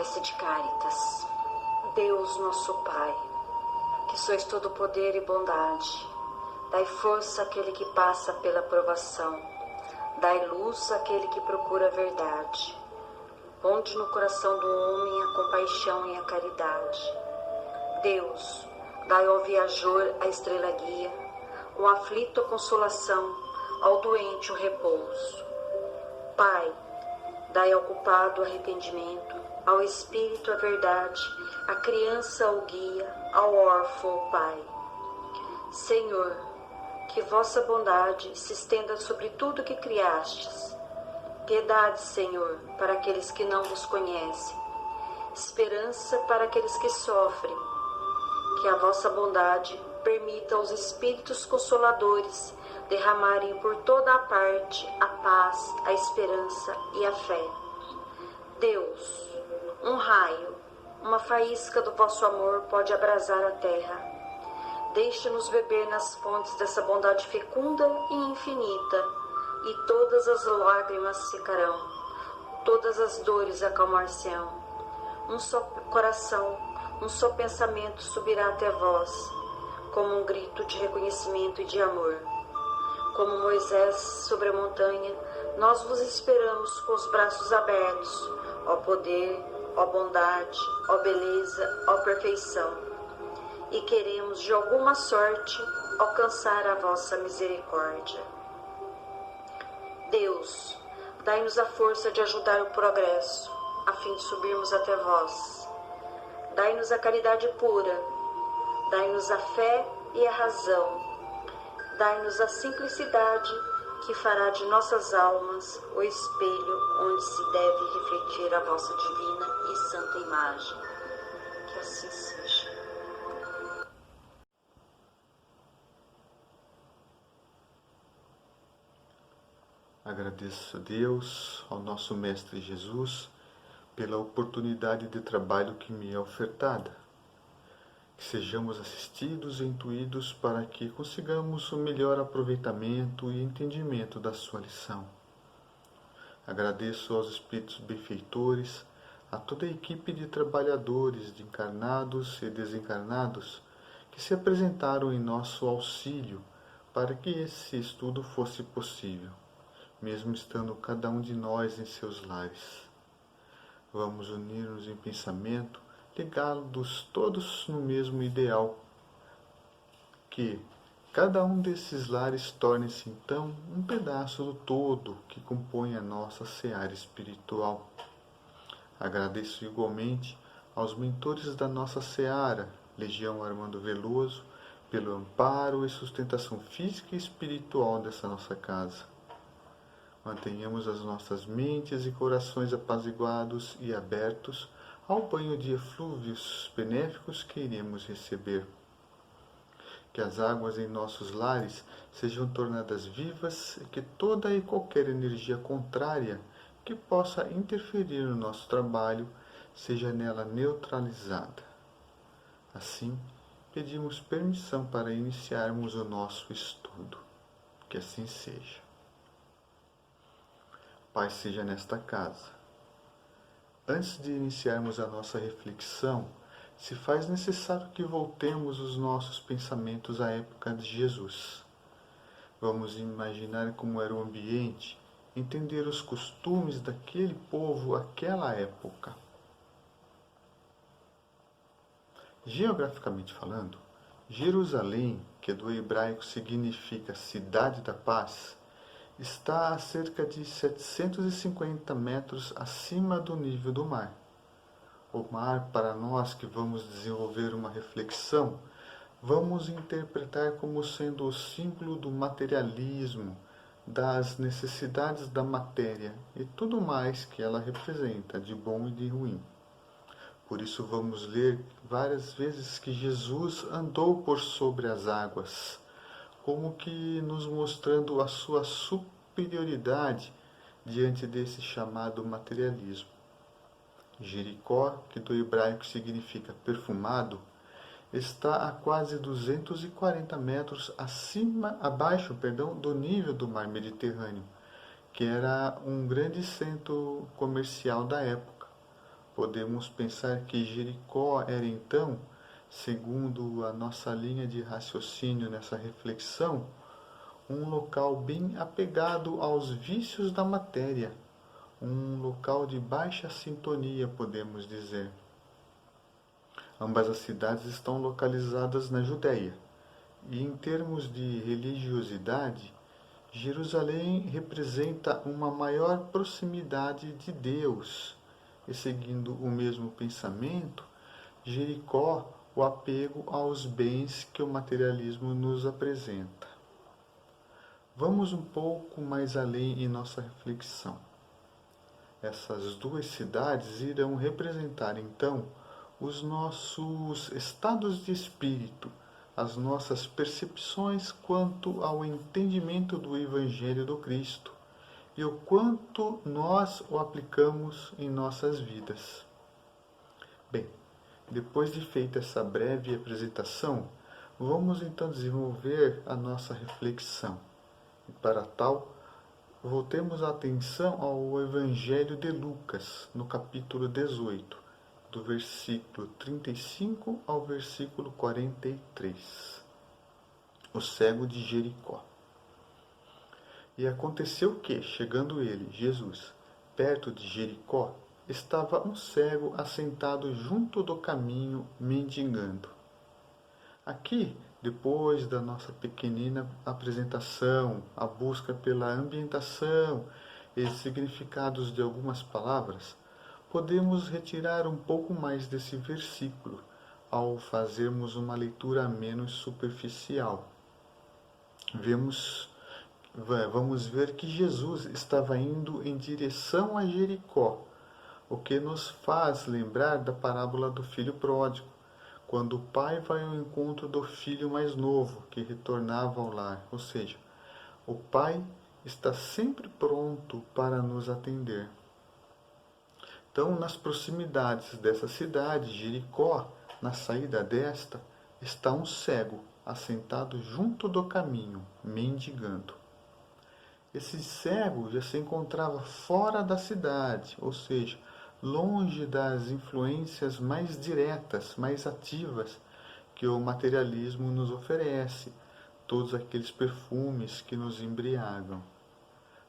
Prece de Cáritas. Deus nosso Pai, que sois todo poder e bondade, dai força àquele que passa pela provação, dai luz àquele que procura a verdade. Ponde no coração do homem a compaixão e a caridade. Deus, dai ao viajor a estrela guia, ao aflito a consolação, ao doente o repouso. Pai, dai ao culpado arrependimento, ao espírito a verdade, à criança o guia, ao órfão o Pai. Senhor, que vossa bondade se estenda sobre tudo que criastes. Piedade, Senhor, para aqueles que não vos conhecem. Esperança para aqueles que sofrem. Que a vossa bondade permita aos Espíritos Consoladores derramarem por toda a parte a paz, a esperança e a fé. Deus, um raio, uma faísca do vosso amor pode abrasar a terra. Deixe-nos beber nas fontes dessa bondade fecunda e infinita, e todas as lágrimas secarão, todas as dores acalmar-se-ão. Um só coração, um só pensamento subirá até vós, como um grito de reconhecimento e de amor. Como Moisés sobre a montanha, nós vos esperamos com os braços abertos, ó poder, ó bondade, ó beleza, ó perfeição. E queremos, de alguma sorte, alcançar a vossa misericórdia. Deus, dai-nos a força de ajudar o progresso, a fim de subirmos até vós. Dai-nos a caridade pura, dai-nos a fé e a razão, dai-nos a simplicidade que fará de nossas almas o espelho onde se deve refletir a vossa divina e santa imagem. Que assim seja. Agradeço a Deus, ao nosso Mestre Jesus, pela oportunidade de trabalho que me é ofertada. Que sejamos assistidos e intuídos para que consigamos o melhor aproveitamento e entendimento da sua lição. Agradeço aos Espíritos benfeitores, a toda a equipe de trabalhadores, de encarnados e desencarnados, que se apresentaram em nosso auxílio para que esse estudo fosse possível, mesmo estando cada um de nós em seus lares. Vamos unir-nos em pensamento, ligados todos no mesmo ideal, que cada um desses lares torne-se então um pedaço do todo que compõe a nossa seara espiritual. Agradeço igualmente aos mentores da nossa seara, Legião Armando Veloso, pelo amparo e sustentação física e espiritual dessa nossa casa. Mantenhamos as nossas mentes e corações apaziguados e abertos ao banho de eflúvios benéficos que iremos receber. Que as águas em nossos lares sejam tornadas vivas e que toda e qualquer energia contrária que possa interferir no nosso trabalho seja nela neutralizada. Assim, pedimos permissão para iniciarmos o nosso estudo. Que assim seja. Paz seja nesta casa. Antes de iniciarmos a nossa reflexão, se faz necessário que voltemos os nossos pensamentos à época de Jesus. Vamos imaginar como era o ambiente, entender os costumes daquele povo àquela época. Geograficamente falando, Jerusalém, que do hebraico significa Cidade da Paz, está a cerca de 750 metros acima do nível do mar. O mar, para nós que vamos desenvolver uma reflexão, vamos interpretar como sendo o símbolo do materialismo, das necessidades da matéria e tudo mais que ela representa, de bom e de ruim. Por isso vamos ler várias vezes que Jesus andou por sobre as águas, como que nos mostrando a sua superioridade diante desse chamado materialismo. Jericó, que do hebraico significa perfumado, está a quase 240 metros abaixo do nível do mar Mediterrâneo, que era um grande centro comercial da época. podemos pensar que Jericó era então, segundo a nossa linha de raciocínio nessa reflexão, um local bem apegado aos vícios da matéria, um local de baixa sintonia, podemos dizer. Ambas as cidades estão localizadas na Judéia, e em termos de religiosidade, Jerusalém representa uma maior proximidade de Deus, e seguindo o mesmo pensamento, Jericó, o apego aos bens que o materialismo nos apresenta. Vamos um pouco mais além em nossa reflexão. Essas duas cidades irão representar então os nossos estados de espírito, as nossas percepções quanto ao entendimento do Evangelho do Cristo e o quanto nós o aplicamos em nossas vidas. Bem, depois de feita essa breve apresentação, vamos então desenvolver a nossa reflexão. E para tal, voltemos a atenção ao Evangelho de Lucas, no capítulo 18, do versículo 35 ao versículo 43. O cego de Jericó. E aconteceu que, chegando ele, Jesus, perto de Jericó, estava um cego assentado junto do caminho, mendigando. Aqui, depois da nossa pequenina apresentação, a busca pela ambientação e significados de algumas palavras, podemos retirar um pouco mais desse versículo ao fazermos uma leitura menos superficial. Vamos ver que Jesus estava indo em direção a Jericó, o que nos faz lembrar da parábola do filho pródigo, quando o pai vai ao encontro do filho mais novo que retornava ao lar, ou seja, o pai está sempre pronto para nos atender. Então, nas proximidades dessa cidade, Jericó, na saída desta, está um cego, assentado junto do caminho, mendigando. Esse cego já se encontrava fora da cidade, ou seja, longe das influências mais diretas, mais ativas que o materialismo nos oferece, todos aqueles perfumes que nos embriagam.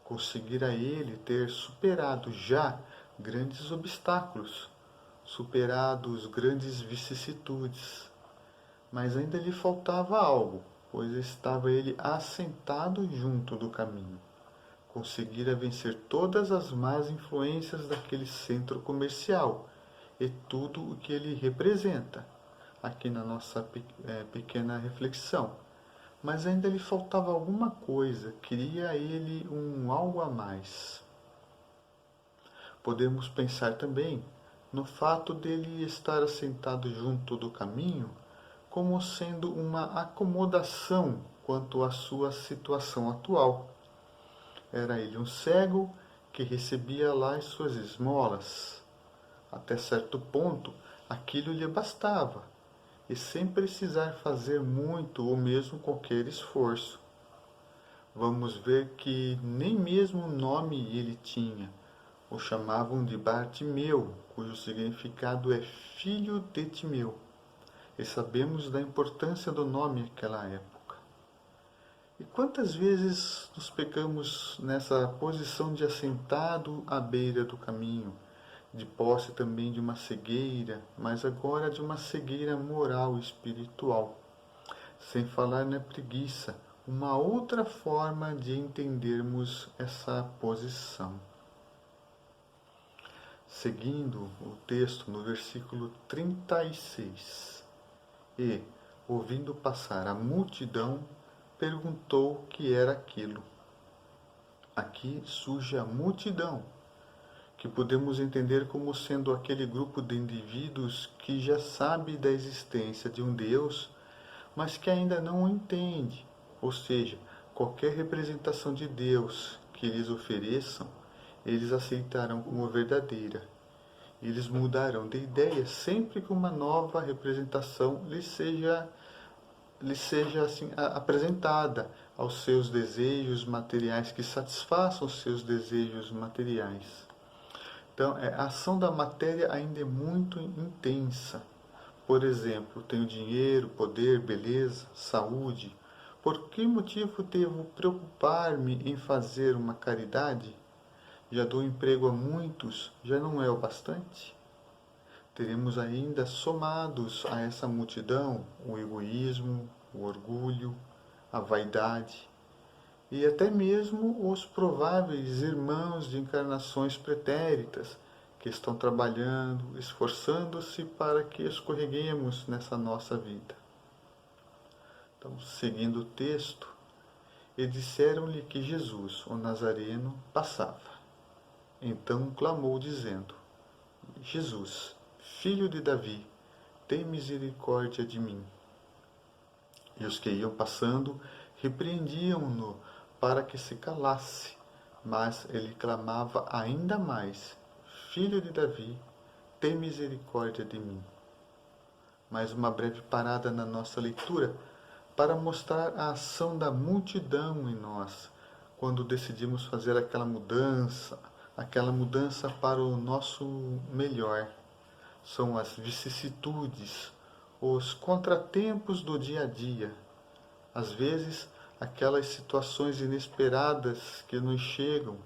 Conseguira ele ter superado já grandes obstáculos, superado grandes vicissitudes, mas ainda lhe faltava algo, pois estava ele assentado junto do caminho. Conseguira vencer todas as más influências daquele centro comercial e tudo o que ele representa, aqui na nossa pequena reflexão. Mas ainda lhe faltava alguma coisa, queria ele um algo a mais. Podemos pensar também no fato dele estar assentado junto do caminho como sendo uma acomodação quanto à sua situação atual. Era ele um cego que recebia lá as suas esmolas. Até certo ponto, aquilo lhe bastava, e sem precisar fazer muito ou mesmo qualquer esforço. Vamos ver que nem mesmo nome ele tinha. O chamavam de Bartimeu, cujo significado é filho de Timeu. E sabemos da importância do nome naquela época. E quantas vezes nos pegamos nessa posição de assentado à beira do caminho, de posse também de uma cegueira, mas agora de uma cegueira moral e espiritual, sem falar na preguiça, uma outra forma de entendermos essa posição. Seguindo o texto no versículo 36, e, ouvindo passar a multidão, perguntou o que era aquilo. Aqui surge a multidão, que podemos entender como sendo aquele grupo de indivíduos que já sabe da existência de um Deus, mas que ainda não o entende. Ou seja, qualquer representação de Deus que eles ofereçam, eles aceitarão como verdadeira. Eles mudarão de ideia sempre que uma nova representação lhes seja assim, apresentada aos seus desejos materiais, que satisfaçam os seus desejos materiais. Então, a ação da matéria ainda é muito intensa. Por exemplo, tenho dinheiro, poder, beleza, saúde. Por que motivo devo preocupar-me em fazer uma caridade? Já dou emprego a muitos, já não é o bastante? Teremos ainda somados a essa multidão o egoísmo, o orgulho, a vaidade e até mesmo os prováveis irmãos de encarnações pretéritas que estão trabalhando, esforçando-se para que escorreguemos nessa nossa vida. Então, seguindo o texto, e disseram-lhe que Jesus, o Nazareno, passava. Então clamou, dizendo: Jesus, filho de Davi, tem misericórdia de mim. E os que iam passando repreendiam-no para que se calasse, mas ele clamava ainda mais: Filho de Davi, tem misericórdia de mim. Mais uma breve parada na nossa leitura para mostrar a ação da multidão em nós, quando decidimos fazer aquela mudança para o nosso melhor. São as vicissitudes, os contratempos do dia a dia. Às vezes, aquelas situações inesperadas que nos chegam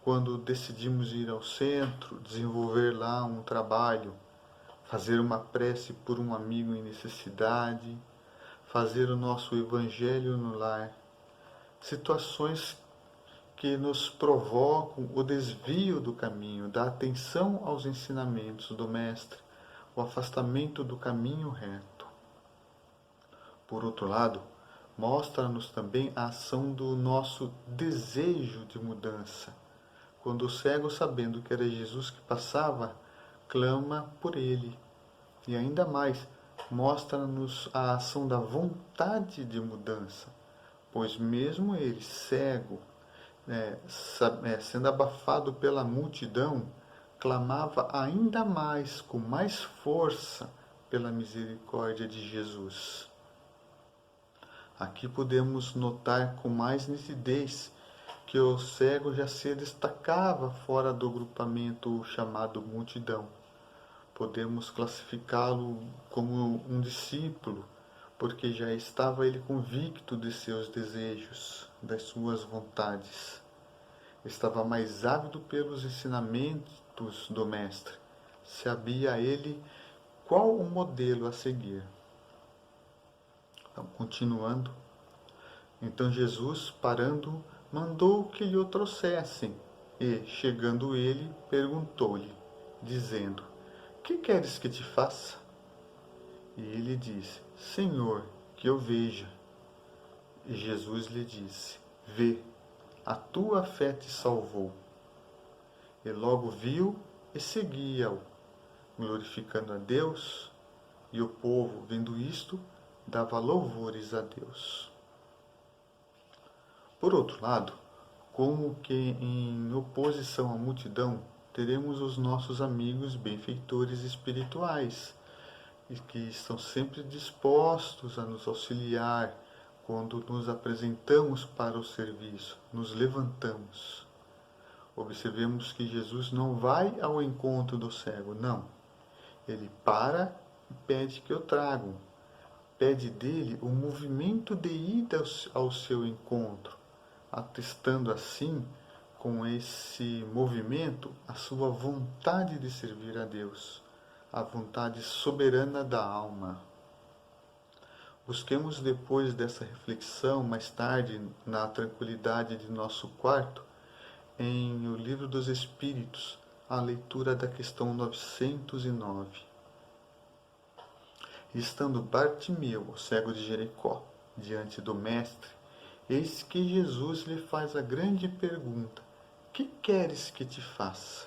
quando decidimos ir ao centro, desenvolver lá um trabalho, fazer uma prece por um amigo em necessidade, fazer o nosso evangelho no lar. Situações que nos provocam o desvio do caminho, da atenção aos ensinamentos do Mestre, o afastamento do caminho reto. Por outro lado, mostra-nos também a ação do nosso desejo de mudança. Quando o cego, sabendo que era Jesus que passava, clama por ele. E ainda mais, mostra-nos a ação da vontade de mudança, pois mesmo ele, cego, sendo abafado pela multidão, clamava ainda mais, com mais força, pela misericórdia de Jesus. Aqui podemos notar com mais nitidez que o cego já se destacava fora do grupamento chamado multidão. Podemos classificá-lo como um discípulo, porque já estava ele convicto de seus desejos, das suas vontades. Estava mais ávido pelos ensinamentos do Mestre. Sabia ele qual o modelo a seguir. Então, continuando. Então Jesus, parando, mandou que lhe o trouxessem, e, chegando ele, perguntou-lhe, dizendo: Que queres que te faça? E ele disse: Senhor, que eu veja. E Jesus lhe disse: Vê, a tua fé te salvou. E logo viu e seguia-o, glorificando a Deus, e o povo, vendo isto, dava louvores a Deus. Por outro lado, como que em oposição à multidão, teremos os nossos amigos benfeitores espirituais, e que estão sempre dispostos a nos auxiliar quando nos apresentamos para o serviço, nos levantamos. Observemos que Jesus não vai ao encontro do cego, não. Ele para e pede que o tragam. Pede dele o movimento de ida ao seu encontro, atestando assim, com esse movimento, a sua vontade de servir a Deus, a vontade soberana da alma. Busquemos depois dessa reflexão, mais tarde, na tranquilidade de nosso quarto, em O Livro dos Espíritos, a leitura da questão 909. Estando Bartimeu, o cego de Jericó, diante do Mestre, eis que Jesus lhe faz a grande pergunta: Que queres que te faça?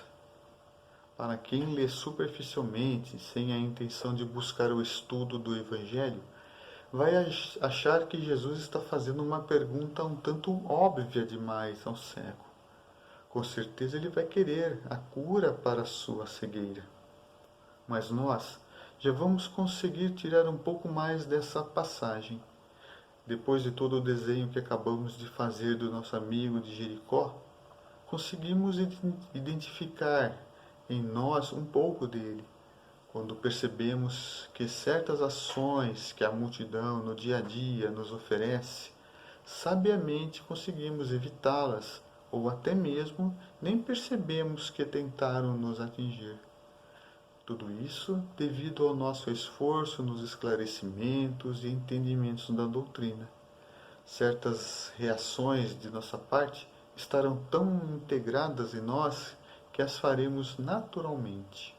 Para quem lê superficialmente, sem a intenção de buscar o estudo do Evangelho, vai achar que Jesus está fazendo uma pergunta um tanto óbvia demais ao cego. Com certeza ele vai querer a cura para a sua cegueira. Mas nós já vamos conseguir tirar um pouco mais dessa passagem. Depois de todo o desenho que acabamos de fazer do nosso amigo de Jericó, conseguimos identificar em nós um pouco dele. Quando percebemos que certas ações que a multidão no dia a dia nos oferece, sabiamente conseguimos evitá-las, ou até mesmo nem percebemos que tentaram nos atingir. Tudo isso devido ao nosso esforço nos esclarecimentos e entendimentos da doutrina. Certas reações de nossa parte estarão tão integradas em nós que as faremos naturalmente.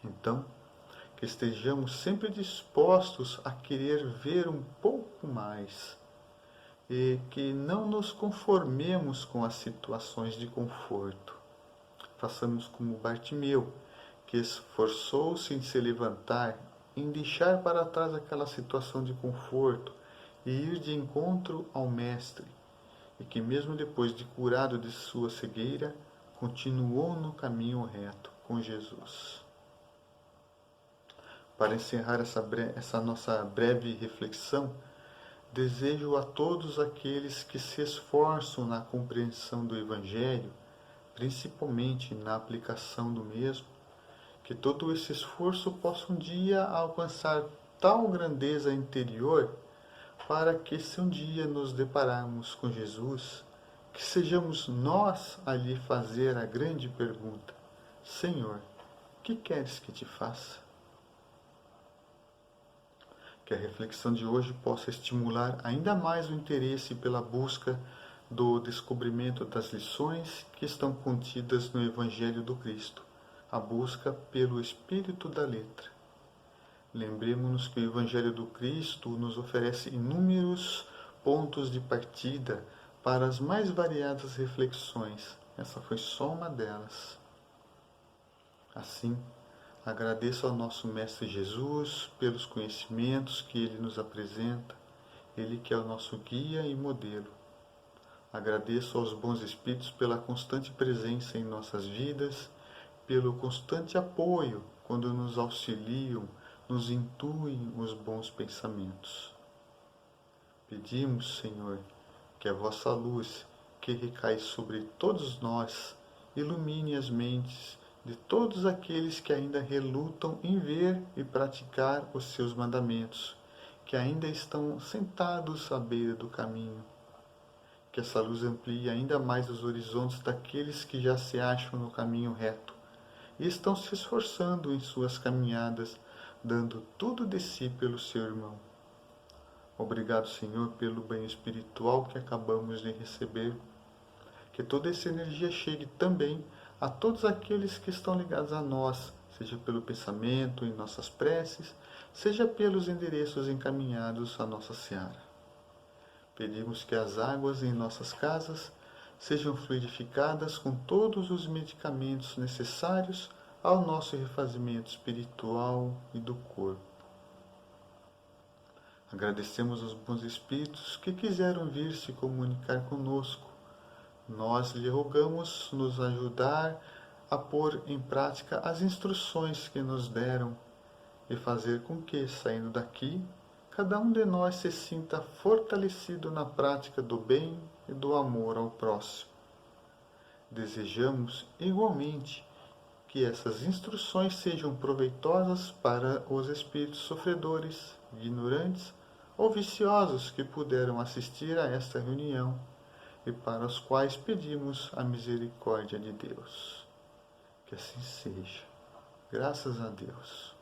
Então, que estejamos sempre dispostos a querer ver um pouco mais e que não nos conformemos com as situações de conforto. Façamos como Bartimeu, que esforçou-se em se levantar, em deixar para trás aquela situação de conforto e ir de encontro ao Mestre, e que mesmo depois de curado de sua cegueira, continuou no caminho reto com Jesus. Para encerrar essa nossa breve reflexão, desejo a todos aqueles que se esforçam na compreensão do Evangelho, principalmente na aplicação do mesmo, que todo esse esforço possa um dia alcançar tal grandeza interior para que, se um dia nos depararmos com Jesus, que sejamos nós a lhe fazer a grande pergunta: Senhor, que queres que te faça? Que a reflexão de hoje possa estimular ainda mais o interesse pela busca do descobrimento das lições que estão contidas no Evangelho do Cristo, a busca pelo espírito da letra. Lembremos-nos que o Evangelho do Cristo nos oferece inúmeros pontos de partida para as mais variadas reflexões. Essa foi só uma delas. Assim, agradeço ao nosso Mestre Jesus pelos conhecimentos que Ele nos apresenta, Ele que é o nosso guia e modelo. Agradeço aos bons Espíritos pela constante presença em nossas vidas, pelo constante apoio quando nos auxiliam, nos intuem os bons pensamentos. Pedimos, Senhor, que a vossa luz, que recai sobre todos nós, ilumine as mentes de todos aqueles que ainda relutam em ver e praticar os seus mandamentos, que ainda estão sentados à beira do caminho. Que essa luz amplie ainda mais os horizontes daqueles que já se acham no caminho reto e estão se esforçando em suas caminhadas, dando tudo de si pelo seu irmão. Obrigado, Senhor, pelo banho espiritual que acabamos de receber. Que toda essa energia chegue também a todos aqueles que estão ligados a nós, seja pelo pensamento em nossas preces, seja pelos endereços encaminhados à nossa seara. Pedimos que as águas em nossas casas sejam fluidificadas com todos os medicamentos necessários ao nosso refazimento espiritual e do corpo. Agradecemos aos bons espíritos que quiseram vir se comunicar conosco. Nós lhe rogamos nos ajudar a pôr em prática as instruções que nos deram e fazer com que, saindo daqui, cada um de nós se sinta fortalecido na prática do bem e do amor ao próximo. Desejamos, igualmente, que essas instruções sejam proveitosas para os espíritos sofredores, ignorantes ou viciosos que puderam assistir a esta reunião e para os quais pedimos a misericórdia de Deus. Que assim seja. Graças a Deus.